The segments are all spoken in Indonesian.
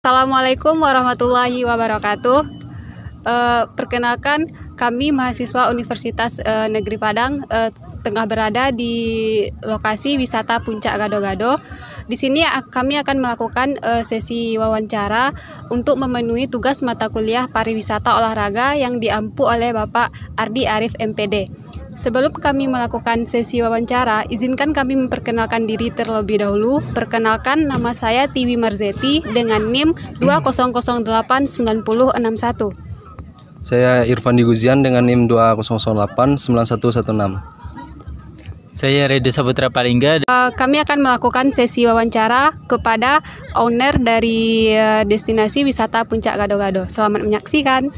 Assalamualaikum warahmatullahi wabarakatuh. Perkenalkan, kami mahasiswa Universitas Negeri Padang tengah berada di lokasi wisata Puncak Gado-Gado. Di sini kami akan melakukan sesi wawancara untuk memenuhi tugas mata kuliah pariwisata olahraga yang diampu oleh Bapak Ardi Arif MPD. Sebelum kami melakukan sesi wawancara, izinkan kami memperkenalkan diri terlebih dahulu. Perkenalkan, nama saya Tiwi Marzeti dengan NIM 20089061. Saya Irfan Diguzian dengan NIM 20089116. Saya Redo Saputra Palingga. Kami akan melakukan sesi wawancara kepada owner dari destinasi wisata Puncak Gado-Gado. Selamat menyaksikan.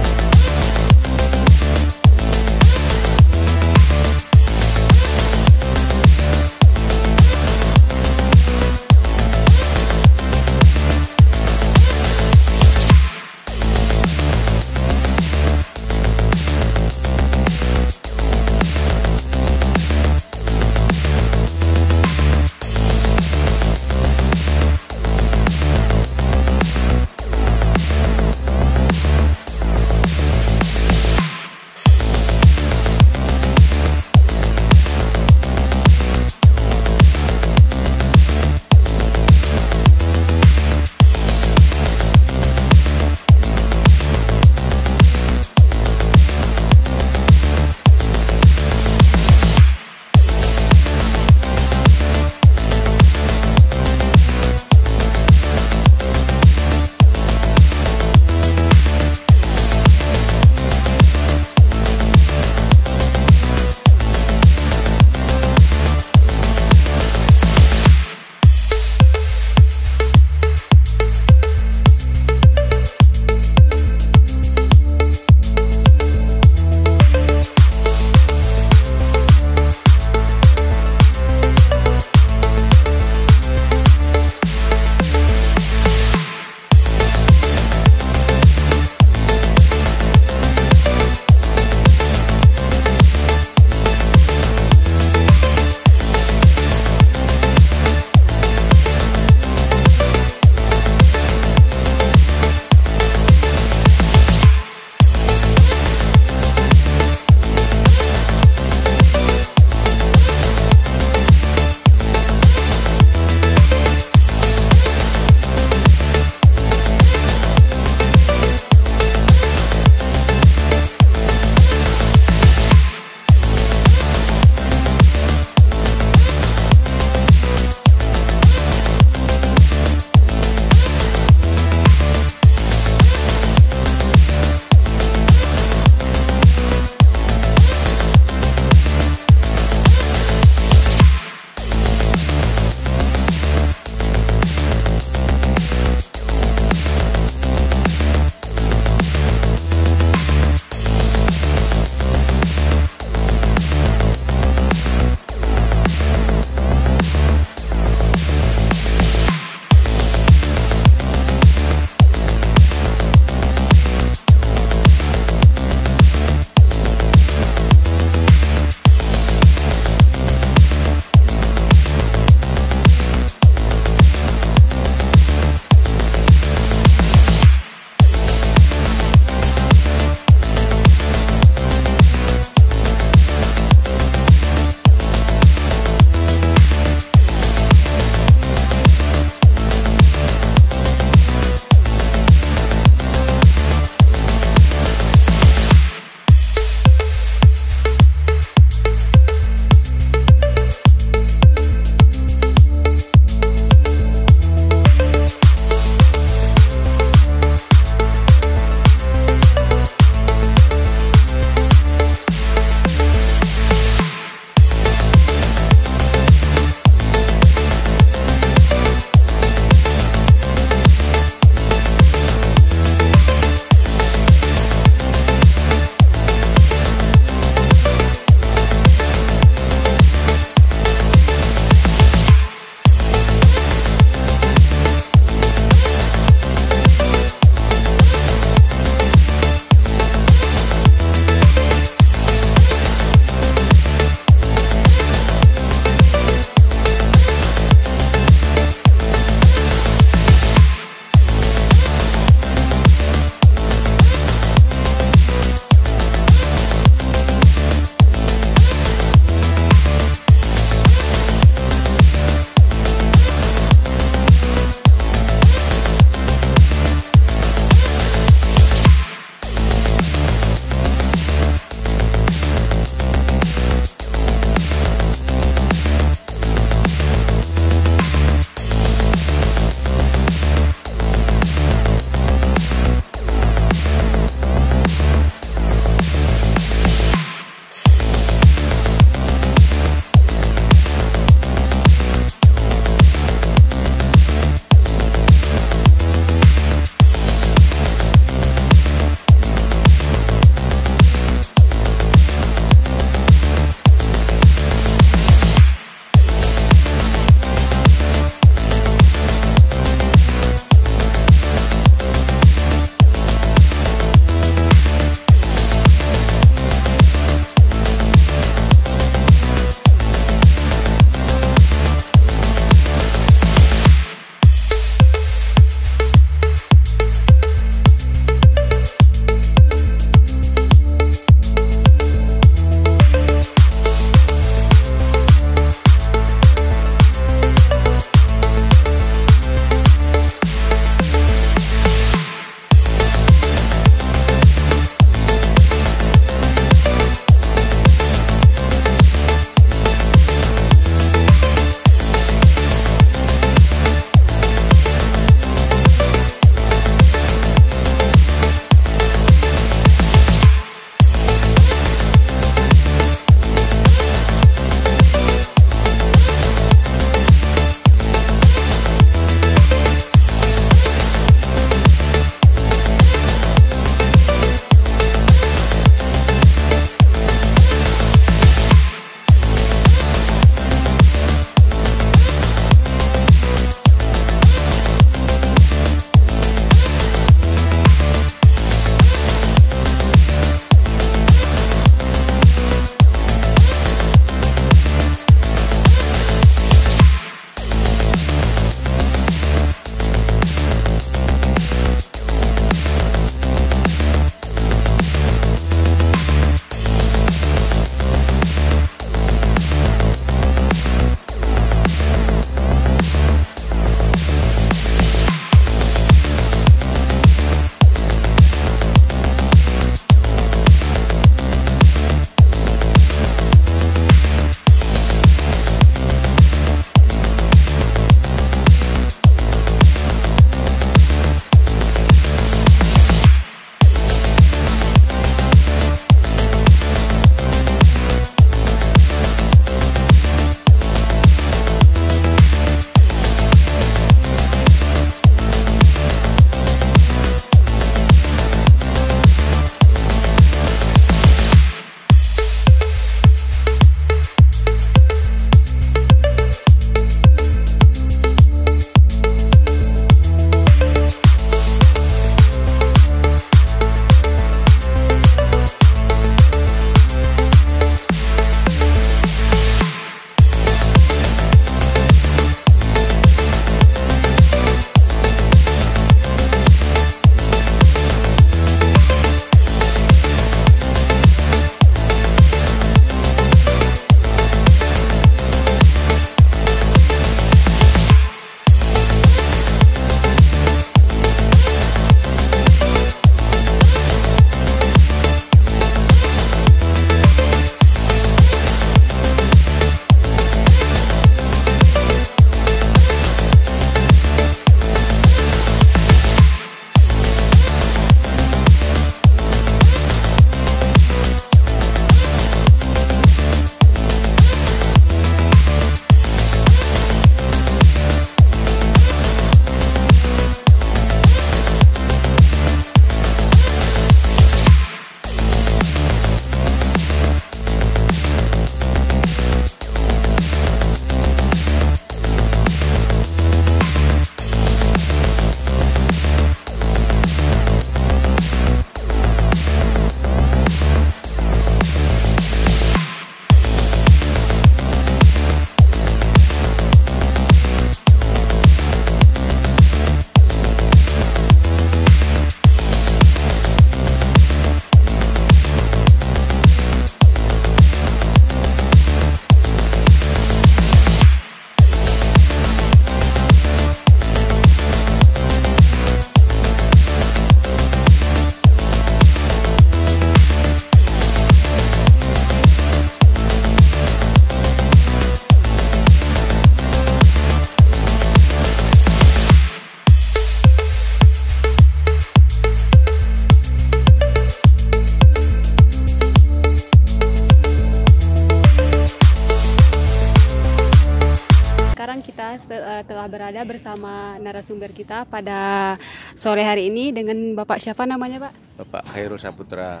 telah berada bersama narasumber kita pada sore hari ini dengan Bapak siapa namanya Pak? Bapak Khairul Saputra.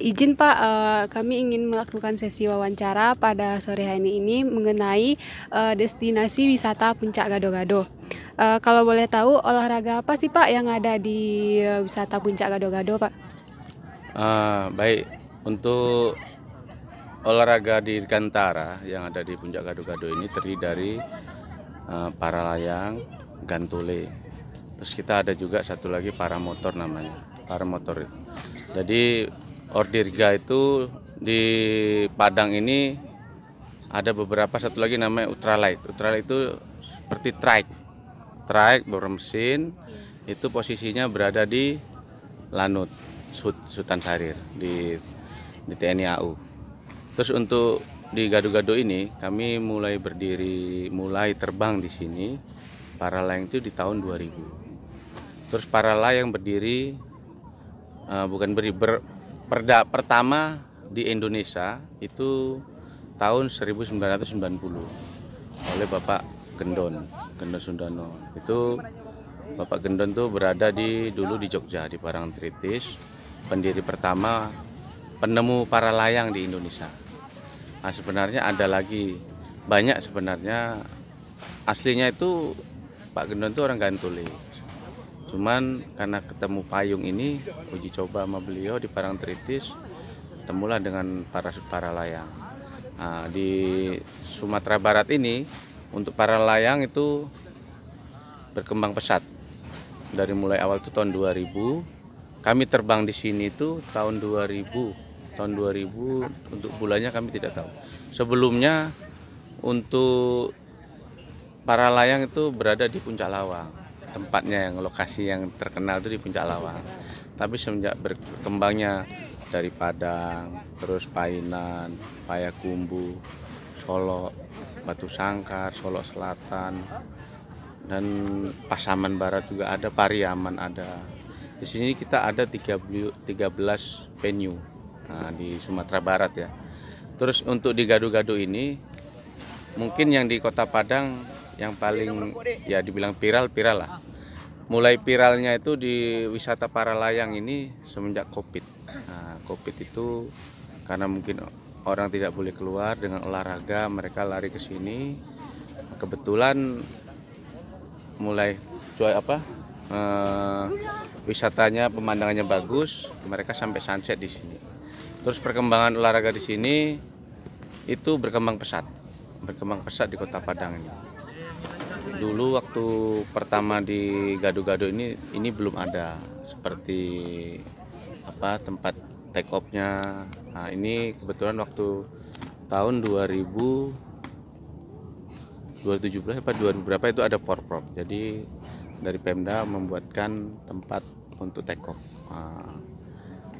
Izin Pak, kami ingin melakukan sesi wawancara pada sore hari ini mengenai destinasi wisata Puncak Gado-Gado. Kalau boleh tahu olahraga apa sih Pak yang ada di wisata Puncak Gado-Gado Pak? Baik, untuk olahraga di Dirgantara yang ada di Puncak Gado-Gado ini terdiri dari para layang, gantole. Terus kita ada juga satu lagi paramotor namanya, paramotor. Jadi Ordirga itu di Padang ini ada beberapa, satu lagi namanya ultralight. Ultralight itu seperti trike bermesin, itu posisinya berada di Lanut, Sutan Sarir di TNI AU. Terus untuk di Gado-Gado ini kami mulai terbang di sini para layang itu di tahun 2000. Terus para layang berdiri pertama di Indonesia itu tahun 1990 oleh Bapak Gendon Sundano. Itu Bapak Gendon tuh berada dulu di Jogja di Parangtritis, pendiri pertama, penemu para layang di Indonesia. Nah, sebenarnya ada lagi banyak sebenarnya, aslinya itu Pak Gendon itu orang Gantole. Cuman karena ketemu payung ini, uji coba sama beliau di Parangtritis, ketemulah dengan para layang. Nah, di Sumatera Barat ini untuk para layang itu berkembang pesat. Dari mulai awal itu tahun 2000, kami terbang di sini itu tahun 2000 untuk bulannya kami tidak tahu. Sebelumnya untuk para layang itu berada di Puncak Lawang, tempatnya yang lokasi yang terkenal itu di Puncak Lawang. Tapi semenjak berkembangnya dari Padang, terus Painan, Payakumbuh, Solo, Batu Sangkar, Solo Selatan, dan Pasaman Barat juga ada, Pariaman ada. Di sini kita ada 13 venue di Sumatera Barat ya. Terus untuk di Gado-Gado ini mungkin yang di Kota Padang yang paling ya dibilang viral lah. Mulai viralnya itu di wisata para layang ini semenjak Covid. Nah, Covid itu karena mungkin orang tidak boleh keluar, dengan olahraga mereka lari ke sini. Kebetulan mulai wisatanya, pemandangannya bagus, mereka sampai sunset di sini. Terus perkembangan olahraga di sini itu berkembang pesat di Kota Padang ini. Dulu waktu pertama di Gado-Gado ini belum ada seperti tempat take off-nya. Nah, ini kebetulan waktu tahun 2017 2000 berapa itu ada porprov. Jadi dari Pemda membuatkan tempat untuk take off. Nah,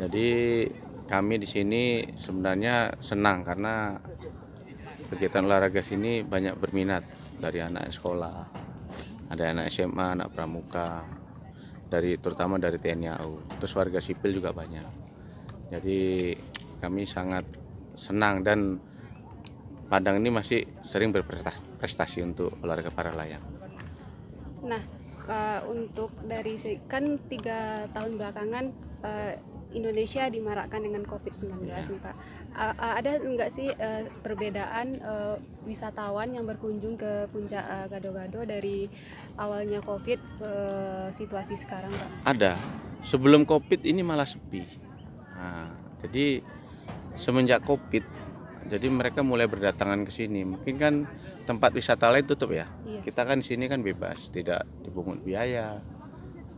jadi kami di sini sebenarnya senang karena kegiatan olahraga sini banyak berminat dari anak sekolah, ada anak SMA, anak pramuka, terutama dari TNI AU, terus warga sipil juga banyak. Jadi kami sangat senang dan Padang ini masih sering berprestasi untuk olahraga para layang. Nah, untuk dari kan 3 tahun belakangan Indonesia dimarakkan dengan COVID-19 nih Pak. Ada enggak sih perbedaan wisatawan yang berkunjung ke Puncak Gado-Gado dari awalnya COVID ke situasi sekarang Pak? Ada. Sebelum COVID ini malah sepi. Nah, jadi semenjak COVID, jadi mereka mulai berdatangan ke sini. Mungkin kan tempat wisata lain tutup ya. Iya. Kita kan di sini kan bebas, tidak dipungut biaya,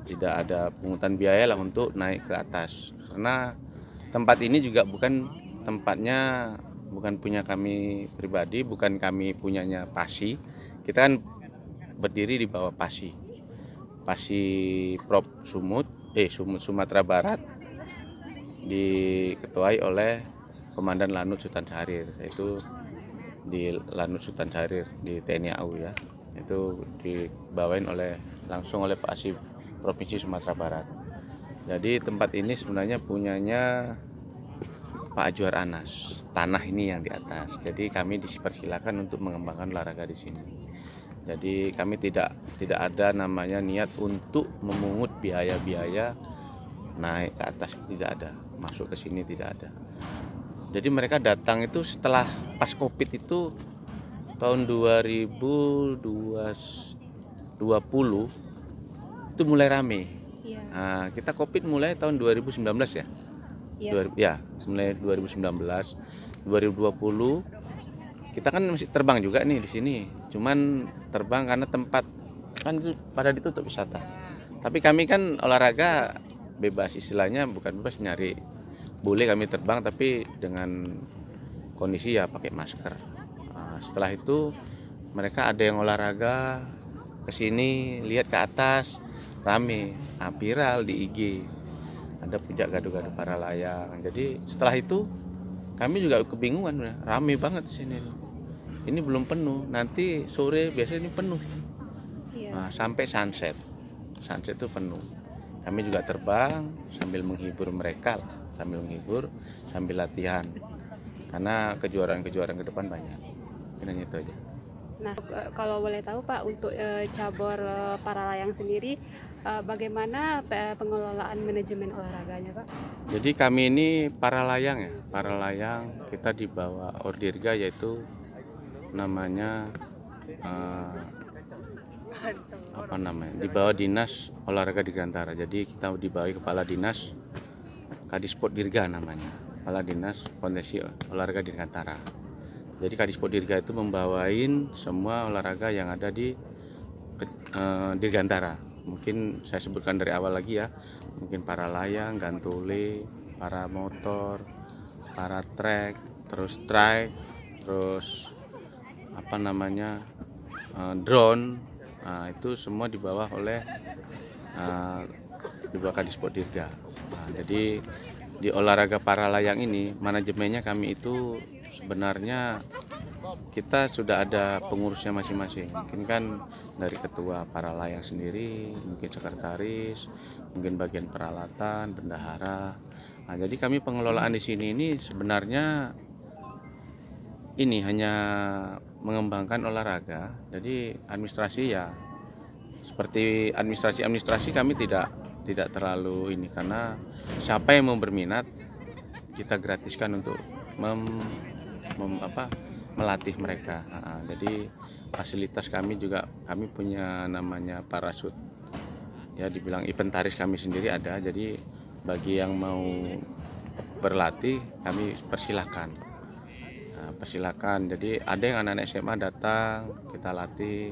tidak ada pungutan biaya lah untuk naik ke atas. Karena tempat ini juga bukan punya kami pribadi, bukan kami punyanya Pasi. Kita kan berdiri di bawah Pasi Prop Sumut Sumatera Barat, diketuai oleh Komandan Lanut Sutan Sarir, yaitu di Lanut Sutan Sarir di TNI AU ya. Itu dibawain langsung oleh Pasi Provinsi Sumatera Barat. Jadi tempat ini sebenarnya punyanya Pak Ajuar Anas. Tanah ini yang di atas. Jadi kami dipersilakan untuk mengembangkan olahraga di sini. Jadi kami tidak ada namanya niat untuk memungut biaya-biaya naik ke atas, tidak ada. Masuk ke sini tidak ada. Jadi mereka datang itu setelah pas Covid itu tahun 2020 itu mulai rame. Iya. Nah, kita Covid mulai tahun 2019 ya. Iya. Mulai 2019, 2020 kita kan masih terbang juga nih di sini. Cuman terbang karena tempat kan itu pada ditutup wisata. Tapi kami kan olahraga bebas, istilahnya bukan bebas, nyari. Boleh kami terbang tapi dengan kondisi ya pakai masker. Nah, setelah itu mereka ada yang olahraga ke sini, lihat ke atas rame, viral di IG. Ada puncak gado-gado para layang. Jadi setelah itu kami juga kebingungan, rame banget di sini. Ini belum penuh, nanti sore biasanya ini penuh. Iya. Nah, sampai sunset itu penuh. Kami juga terbang sambil menghibur mereka, sambil latihan. Karena kejuaraan-kejuaraan ke depan banyak. Ini itu aja. Nah, kalau boleh tahu Pak, untuk cabur para layang sendiri, bagaimana pengelolaan manajemen olahraganya Pak? Jadi kami ini para layang kita di bawah Ordirga, yaitu namanya di bawah Dinas Olahraga Dirgantara. Jadi kita di bawah Kepala Dinas Kadisport Dirga namanya, Kepala Dinas Fondasi Olahraga Dirgantara. Jadi Kadisport Dirga itu membawain semua olahraga yang ada di Dirgantara. Mungkin saya sebutkan dari awal lagi ya, mungkin para layang, gantole, para motor, para trek, terus trike, terus drone. Nah, itu semua di bawah Kadisport Dirga. Nah, jadi di olahraga para layang ini manajemennya kami itu sebenarnya kita sudah ada pengurusnya masing-masing. Mungkin kan dari ketua para layang sendiri, mungkin sekretaris, mungkin bagian peralatan, bendahara. Nah, jadi kami pengelolaan di sini ini sebenarnya ini hanya mengembangkan olahraga. Jadi administrasi ya seperti administrasi kami tidak terlalu ini, karena siapa yang mau berminat kita gratiskan untuk melatih mereka. Jadi fasilitas kami punya namanya parasut. Ya dibilang inventaris kami sendiri ada. Jadi bagi yang mau berlatih kami persilahkan. Jadi ada yang anak-anak SMA datang, kita latih.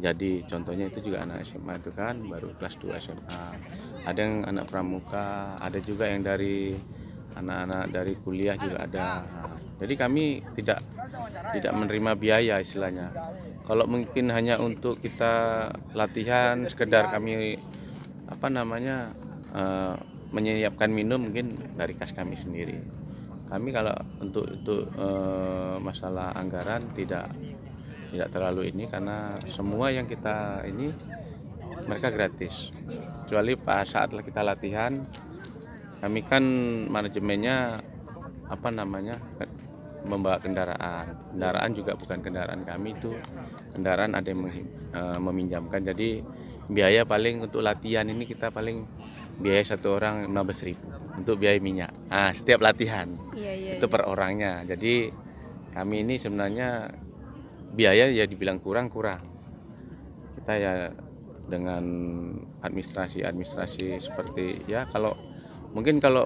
Jadi contohnya itu juga anak SMA itu kan baru kelas 2 SMA. Ada yang anak pramuka, ada juga yang dari anak-anak dari kuliah juga ada. Jadi kami tidak menerima biaya istilahnya. Kalau mungkin hanya untuk kita latihan sekedar kami menyiapkan minum, mungkin dari kas kami sendiri. Kami kalau untuk masalah anggaran tidak terlalu ini, karena semua yang kita ini mereka gratis. Kecuali pas saat kita latihan, kami kan manajemennya membawa kendaraan juga bukan kendaraan kami, itu kendaraan ada yang meminjamkan. Jadi biaya paling untuk latihan ini kita paling biaya satu orang 15.000 untuk biaya minyak. Setiap latihan itu per orangnya. Jadi kami ini sebenarnya biaya ya dibilang kurang. Kita ya dengan administrasi seperti ya, kalau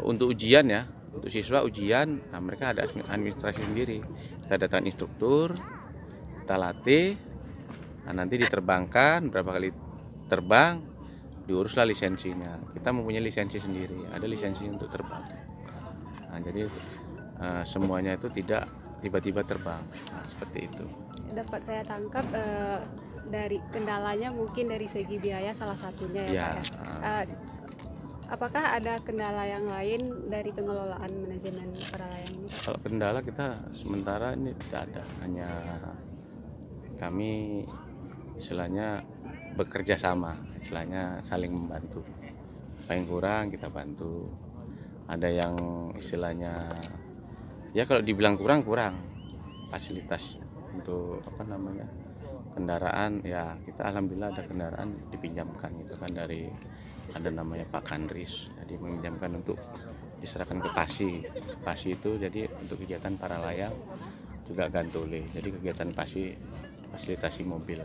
untuk ujian ya, untuk siswa ujian, mereka ada administrasi sendiri. Kita datang instruktur, kita latih, nanti diterbangkan, berapa kali terbang, diuruslah lisensinya. Kita mempunyai lisensi sendiri, ada lisensi untuk terbang. Jadi semuanya itu tidak tiba-tiba terbang, seperti itu. Dapat saya tangkap dari kendalanya mungkin dari segi biaya salah satunya ya Pak ya. Apakah ada kendala yang lain dari pengelolaan manajemen para layang ini? Kalau kendala kita sementara ini tidak ada, hanya kami istilahnya bekerja sama, istilahnya saling membantu. Apa yang kurang kita bantu. Ada yang istilahnya ya kalau dibilang kurang fasilitas untuk kendaraan ya kita alhamdulillah ada kendaraan dipinjamkan gitu kan dari ada namanya Pak Kandris, jadi meminjamkan untuk diserahkan ke Pasi itu jadi untuk kegiatan para layang juga gantole, jadi kegiatan Pasi fasilitasi mobil.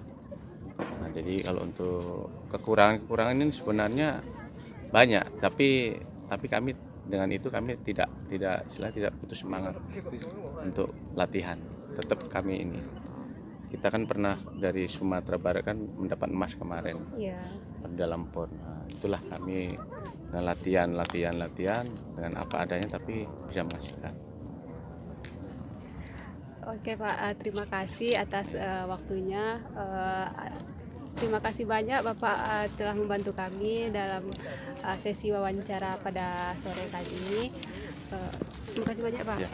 Nah, jadi kalau untuk kekurangan ini sebenarnya banyak, tapi kami dengan itu kami tidak putus semangat untuk latihan. Tetap kami ini, kita kan pernah dari Sumatera Barat kan mendapat emas kemarin dalam PON. Nah, itulah kami dengan latihan dengan apa adanya tapi bisa menghasilkan. Oke Pak, terima kasih atas waktunya. Terima kasih banyak Bapak telah membantu kami dalam sesi wawancara pada sore kali ini. Terima kasih banyak Pak. Ya.